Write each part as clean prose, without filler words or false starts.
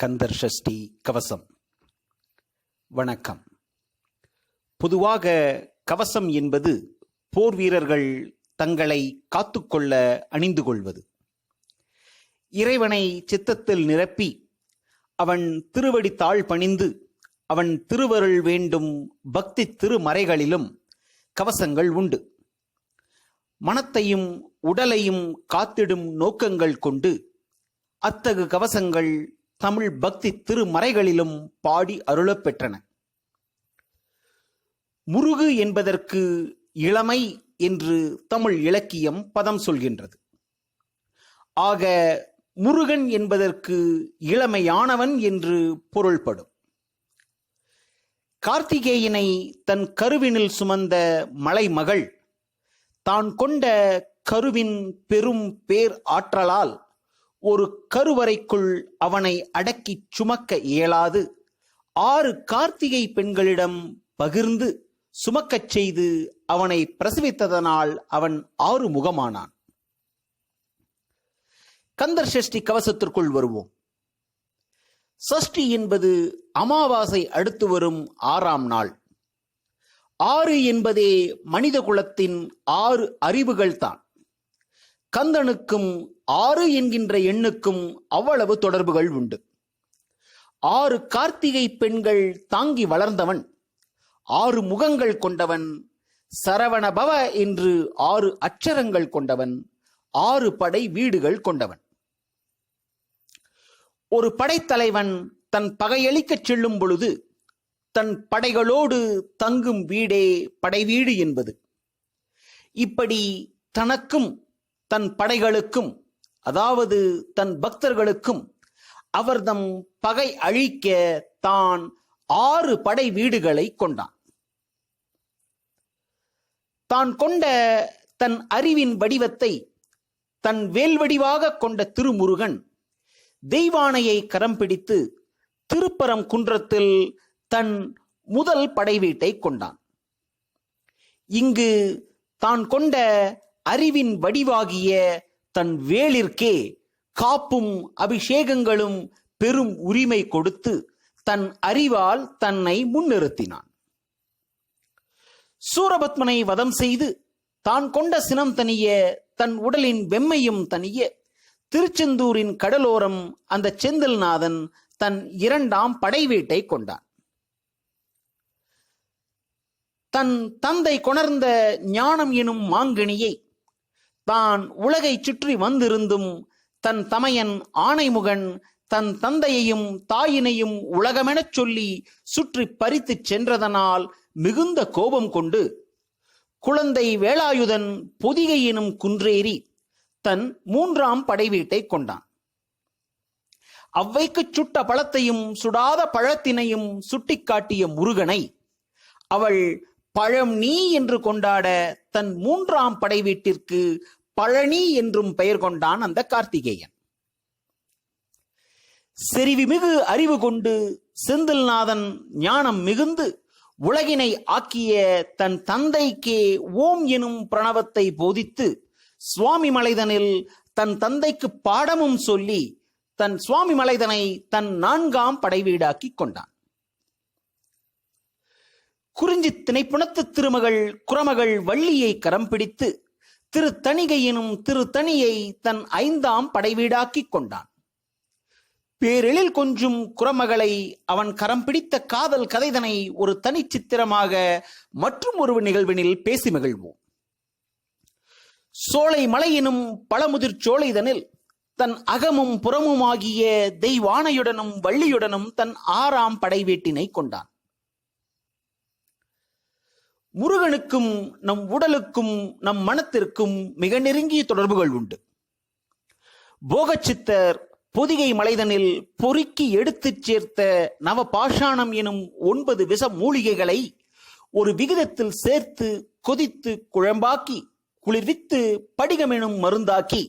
கந்தர் சஷ்டி கவசம். வணக்கம். பொதுவாக கவசம் என்பது போர் வீரர்கள் தங்களை காத்துக்கொள்ள அணிந்து கொள்வது. இறைவனை சித்தத்தில் நிரப்பி அவன் திருவடி தாழ் பணிந்து அவன் திருவருள் வேண்டும் பக்தி திருமறைகளிலும் கவசங்கள் உண்டு. மனத்தையும் உடலையும் காத்திடும் நோக்கங்கள் கொண்டு அத்தகு கவசங்கள் தமிழ் பக்தி திருமறைகளிலும் பாடி அருளப் பெற்றன. முருகு என்பதற்கு இளமை என்று தமிழ் இலக்கியம் பதம் சொல்கின்றது. ஆக முருகன் என்பதற்கு இளமையானவன் என்று பொருள்படும். கார்த்திகேயனை தன் கருவினில் சுமந்த மலைமகள் தான் கொண்ட கருவின் பெரும் பேர் ஆற்றலால் ஒரு கருவறைக்குள் அவனை அடக்கி சுமக்க இயலாது 6 கார்த்திகை பெண்களிடம் பகிர்ந்து சுமக்கச் செய்து அவனை பிரசவித்ததனால் அவன் 6 முகமானான். கந்தர் சஷ்டி கவசத்திற்குள் வருவோம். சஷ்டி என்பது அமாவாசை அடுத்து வரும் 6ஆம் நாள். 6 என்பதே மனித குலத்தின் 6 அறிவுகள் தான். கந்தனுக்கும் 6 என்கின்ற எண்ணுக்கும் அவ்வளவு தொடர்புகள் உண்டு. 6 கார்த்திகை பெண்கள் தாங்கி வளர்ந்தவன், 6 முகங்கள் கொண்டவன், சரவணபவ என்று 6 அட்சரங்கள் கொண்டவன், 6 படை வீடுகள் கொண்டவன். ஒரு படைத்தலைவன் தன் பகையளிக்கச் செல்லும் பொழுது தன் படைகளோடு தங்கும் வீடே படைவீடு என்பது. இப்படி தனக்கும் தன் படைகளுக்கும், அதாவது தன் பக்தர்களுக்கும் அவர்தம் பகை அழிக்க தான் 6 படை வீடுகளை கொண்டான். தான் கொண்ட தன் அறிவின் வடிவத்தை தன் வேல் வடிவாக கொண்ட திருமுருகன் தெய்வானையை கரம் பிடித்து திருப்பரம் குன்றத்தில் தன் முதல் படை வீட்டை கொண்டான். இங்கு தான் கொண்ட அறிவின் வடிவாகிய தன் வேலிற்கே காப்பும் அபிஷேகங்களும் பெரும் உரிமை கொடுத்து தன் அறிவால் தன்னை முன்னிறுத்தினான். சூரபத்மனை வதம் செய்து தான் கொண்ட சினம் தனிய, தன் உடலின் வெம்மையும் தனிய, திருச்செந்தூரின் கடலோரம் அந்த செந்தில்நாதன் தன் 2ஆம் படை வீட்டை கொண்டான். தன் தந்தை கொணர்ந்த ஞானம் எனும் மாங்கனியை தான் உலகை சுற்றி வந்திருந்தும் தன் தமையன் ஆணைமுகன் தன் தந்தையையும் தாயினையும் உலகமெனச் சொல்லி சுற்றி பறித்து சென்றதனால் மிகுந்த கோபம் கொண்டு குழந்தை வேலாயுதன் பொதிகை எனும் குன்றேறி தன் 3ஆம் படை வீட்டை கொண்டான். அவ்வைக்கு சுட்ட பழத்தையும் சுடாத பழத்தினையும் சுட்டிக்காட்டிய முருகனை அவள் பழம் நீ என்று கொண்டாட தன் 3ஆம் படை வீட்டிற்கு பழனி என்றும் பெயர் கொண்டான் அந்த கார்த்திகேயன். செறிவுமிகு அறிவு கொண்டு செந்தில்நாதன் ஞானம் மிகுந்து உலகினை ஆக்கிய தன் தந்தைக்கே ஓம் எனும் பிரணவத்தை போதித்து சுவாமி மலைதனில் தன் தந்தைக்கு பாடமும் சொல்லி தன் சுவாமி மலைதனை தன் 4ஆம் படை வீடாக்கி கொண்டான். குறிஞ்சி திணைப்புணத்து திருமகள் குரமகள் வள்ளியை கரம் பிடித்து திருத்தணிகை எனும் திருத்தணியை தன் 5ஆம் படை வீடாக்கி கொண்டான். பேரெழில் கொஞ்சும் குரமகளை அவன் கரம் பிடித்த காதல் கதைதனை ஒரு தனி சித்திரமாக மற்றும் ஒரு நிகழ்வினில் பேசி மகிழ்வோம். சோலை மலை எனும் பழமுதிர் சோலைதனில் தன் அகமும் புறமுமாகிய தெய்வானையுடனும் வள்ளியுடனும் தன் 6ஆம் படை வீட்டினை கொண்டான். முருகனுக்கும் நம் உடலுக்கும் நம் மனத்திற்கும் மிக நெருங்கிய தொடர்புகள் உண்டு. போகச்சித்தர் பொதிகை மலைதனில் பொறுக்கி எடுத்துச் சேர்த்த நவபாஷாணம் எனும் 9 விஷ மூலிகைகளை ஒரு விகிதத்தில் சேர்த்து கொதித்து குழம்பாக்கி குளிர்வித்து படிகம் எனும் மருந்தாக்கி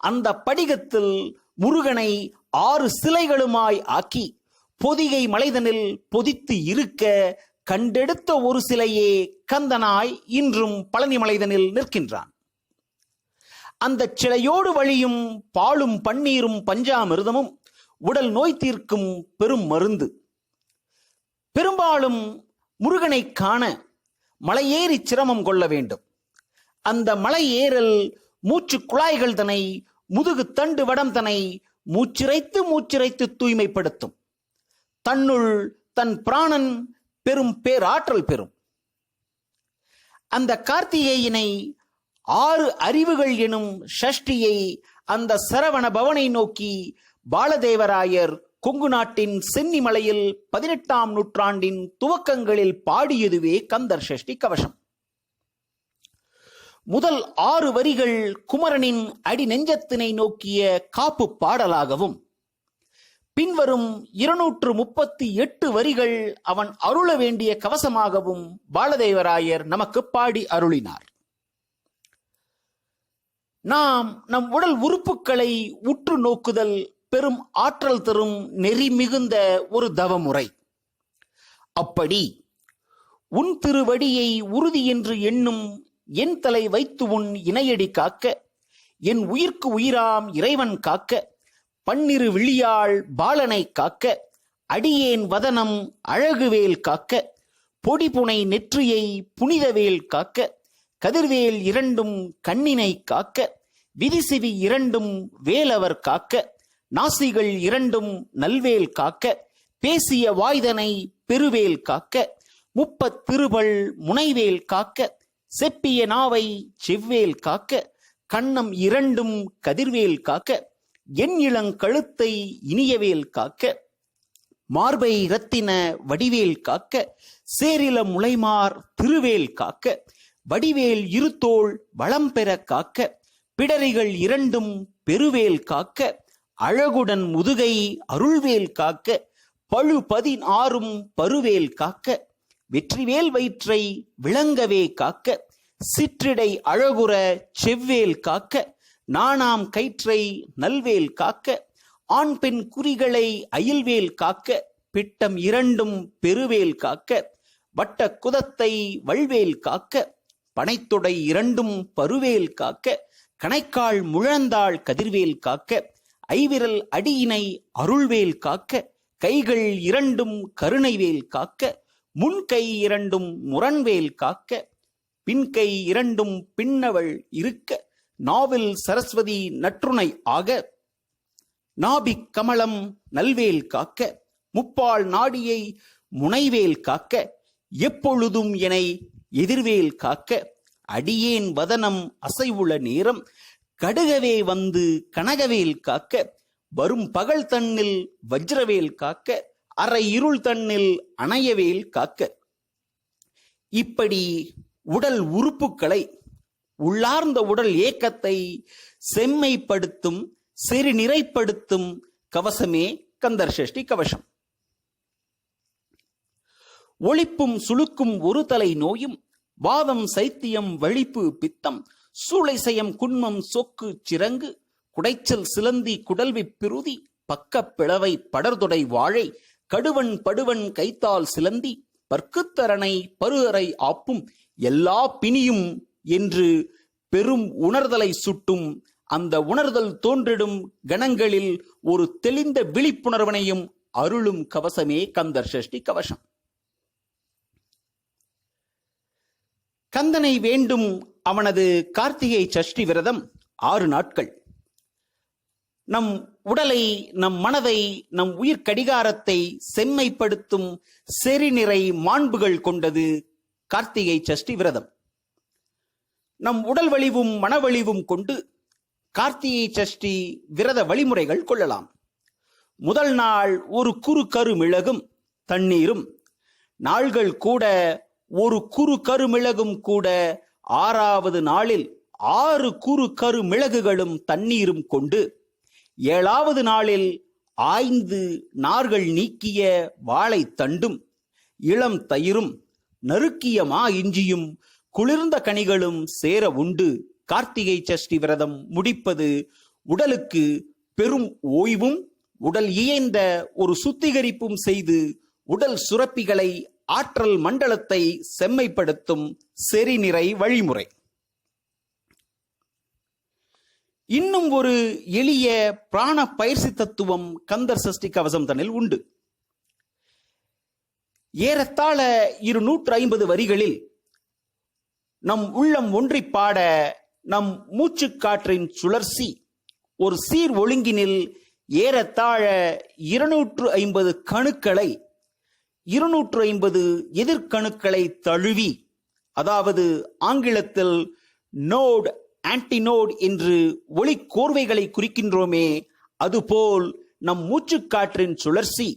அந்த படிகத்தில் முருகனை 6 சிலைகளுமாய் ஆக்கி பொதிகை மலைதனில் பொதித்து இருக்க கண்டெடுத்த ஒரு சிலையே கந்தனாய் இன்றும் பழனி மலைதனில் நிற்கின்றான். அந்த சிலையோடு வழியும் பாலும் பன்னீரும் பஞ்சாமிர்தமும் உடல் நோய் தீர்க்கும் பெரும் மருந்து. பெரும்பாலும் முருகனை காண மலையேறி சிரமம் கொள்ள வேண்டும். அந்த மலை ஏறல் மூச்சு குழாய்கள் தன்னை, முதுகு தண்டு வடம் தன்னை மூச்சிறைத்து தூய்மைப்படுத்தும். தன்னுள் தன் பிராணன் பெரும் பேராற்றல் பெறும். அந்த கார்த்திகேயனை 6 அறிவுகள் எனும் ஷஷ்டியை அந்த சரவண பவனை நோக்கி பாலதேவராயர் கொங்கு நாட்டின் சென்னிமலையில் 18ஆம் நூற்றாண்டின் துவக்கங்களில் பாடியதுவே கந்தர் சஷ்டி கவசம். முதல் 6 வரிகள் குமரனின் அடி நெஞ்சத்தினை நோக்கிய காப்பு பாடலாகவும், பின்வரும் 238 வரிகள் அவன் அருள வேண்டிய கவசமாகவும் பாலதேவராயர் நமக்கு பாடி அருளினார். நாம் நம் உடல் உறுப்புகளை உற்று நோக்குதல் பெரும் ஆற்றல் தரும் நெறி மிகுந்த ஒரு தவமுறை. அப்படி உன் திருவடியை உறுதி என்று எண்ணும் என் தலை வைத்து உன் இணையடி காக்க, என் உயிர்க்கு உயிராம் இறைவன் காக்க, பன்னிரு விழியாள் பாலனை காக்க, அடியேன் வதனம் அழகுவேல் காக்க, பொடிபுனை நெற்றியை புனிதவேல் காக்க, கதிர்வேல் 2 கண்ணினை காக்க, விதிசிவி 2 வேலவர் காக்க, நாசிகள் 2 நல்வேல் காக்க, பேசிய வாய்தனை பெருவேல் காக்க, 30 திருபல் முனைவேல் காக்க, செப்பிய நாவை செவ்வேல் காக்க, கண்ணம் 2 கதிர்வேல் காக்க, என் இளங்கழுத்தை இனியவேல் காக்க, மார்பை இரத்தின வடிவேல் காக்க, சேரில முளைமார் திருவேல் காக்க, வடிவேல் இருத்தோள் வளம் பெற காக்க, பிடரிகள் 2 பெருவேல் காக்க, அழகுடன் முதுகை அருள்வேல் காக்க, பழு 16 பருவேல் காக்க, வெற்றிவேல் வயிற்றை விளங்கவே காக்க, சிற்றிடை அழகுற செவ்வேல் காக்க, நாணாம் கயிற்றை நல்வேல் காக்க, ஆண் பெண் குறிகளை அயில்வேல் காக்க, பிட்டம் 2 பெருவேல் காக்க, வட்ட குதத்தை வல்வேல் காக்க, பனைத்தொடை 2 பருவேல் காக்க, கணைக்கால் முழந்தாள் கதிர்வேல் காக்க, ஐவிரல் அடியினை அருள்வேல் காக்க, கைகள் 2 கருணைவேல் காக்க, முன்கை 2 முரண்வேல் காக்க, பின்கை 2 பின்னவள் இருக்க, நாவில் சரஸ்வதி நற்றுணை ஆக, நாபிக் கமலம் நல்வேல் காக்க, முப்பால் நாடியை முனைவேல் காக்க, எப்பொழுதும் என எதிர்வேல் காக்க, அடியேன் வதனம் அசைவுள நேரம் கடுகவே வந்து கனகவேல் காக்க, வரும் பகல் தன்னில் வஜ்ரவேல் காக்க, அரை இருள் தன்னில் அணையவேல் காக்க. இப்படி உடல் உறுப்புகளை, உள்ளார்ந்த உடல் ஏக்கத்தை செம்மைப்படுத்தும், செறி நிறைப்படுத்தும் கவசமே கந்தர் சஷ்டி கவசம். ஒளிப்பும் சுளுக்கும் ஒரு தலை நோயும், வாதம் சைத்தியம் வழிப்பு பித்தம், சூளைசயம் குன்மம் சொக்கு சிறங்கு, குடைச்சல் சிலந்தி குடல்வி பிருதி, பக்கப் பிளவை படர்தொடை வாழை, கடுவன் படுவன் கைத்தால் சிலந்தி, பற்குத்தரணை பருகரை ஆப்பும், எல்லா பிணியும் என்று பெரும் உணர்தலை சுட்டும், அந்த உணர்தல் தோன்றிடும் கணங்களில் ஒரு தெளிந்த விழிப்புணர்வனையும் அருளும் கவசமே கந்தர் சஷ்டி கவசம். கந்தனை வேண்டும் அவனது கார்த்திகை சஷ்டி விரதம் 6 நாட்கள். நம் உடலை, நம் மனதை, நம் உயிர் கடிகாரத்தை செம்மைப்படுத்தும் செறிநிறை மாண்புகள் கொண்டது கார்த்திகை சஷ்டி விரதம். நம் உடல் வலிவும் மனவழிவும் கொண்டு கார்த்திகை சஷ்டி விரத வழிமுறைகள் கொள்ளலாம். முதல் நாள் ஒரு குறு கரு மிளகும் தண்ணீரும், நாள்கள் கூட ஒரு குறு கரு மிளகும் கூட, 6வது நாளில் 6 குறு கரு மிளகுகளும் தண்ணீரும் கொண்டு, 7வது நாளில் 5 நார்கள் நீக்கிய வாழை தண்டும், இளம் தயிரும், நறுக்கிய மா இஞ்சியும், குளிர்ந்த கனிகளும் சேர உண்டு கார்த்திகை சஷ்டி விரதம் முடிப்பது உடலுக்கு பெரும் ஓய்வும், உடல் இயைந்த ஒரு சுத்திகரிப்பும் செய்து உடல் சுரப்பிகளை, ஆற்றல் மண்டலத்தை செம்மைப்படுத்தும் செறிநிறை வழிமுறை. இன்னும் ஒரு எளிய பிராண பயிற்சி தத்துவம் கந்தர் சஷ்டி கவசம் தன்னில் உண்டு. ஏறத்தாழ 250 வரிகளில் நம் உள்ளம் ஒன்றி பாட நம் மூச்சு காற்றின் சுழற்சி ஒரு சீர் ஒழுங்கினில் ஏறத்தாழ 250 கணுக்களை 250 எதிர்கணுக்களை தழுவி, அதாவது ஆங்கிலத்தில் நோட் ஆன்டினோட் என்று ஒளி கோர்வைகளை குறிக்கின்றோமே, அதுபோல் நம் மூச்சுக்காற்றின் சுழற்சி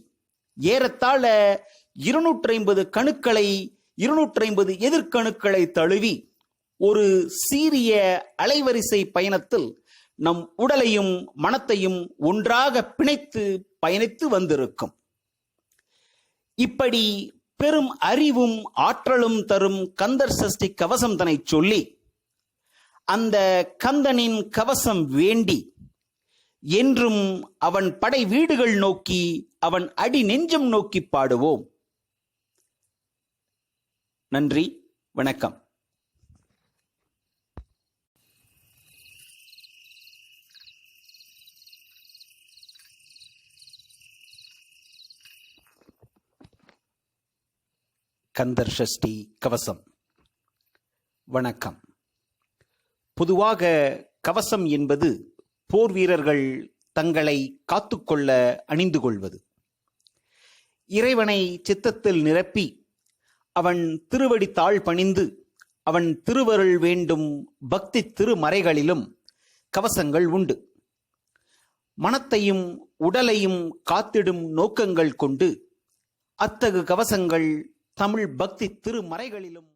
ஏறத்தாழ 250 கணுக்களை 250 எதிர்கணுக்களை தழுவி ஒரு சீரிய அலைவரிசை பயணத்தில் நம் உடலையும் மனத்தையும் ஒன்றாக பிணைத்து பயணித்து வந்திருக்கும். இப்படி பெரும் அறிவும் ஆற்றலும் தரும் கந்தர் சஷ்டி கவசம் தன்னை சொல்லி, அந்த கந்தனின் கவசம் வேண்டி என்றும் அவன் படை வீடுகள் நோக்கி அவன் அடி நெஞ்சம் நோக்கி பாடுவோம். நன்றி, வணக்கம். கந்தர் சஷ்டி கவசம். வணக்கம். பொதுவாக கவசம் என்பது போர் வீரர்கள் தங்களை காத்துக்கொள்ள அணிந்து கொள்வது. இறைவனை சித்தத்தில் நிரப்பி அவன் திருவடி தாழ் பணிந்து அவன் திருவருள் வேண்டும் பக்தி திருமறைகளிலும் கவசங்கள் உண்டு. மனத்தையும் உடலையும் காத்திடும் நோக்கங்கள் கொண்டு அத்தகு கவசங்கள் தமிழ் பக்தி திருமறைகளிலும்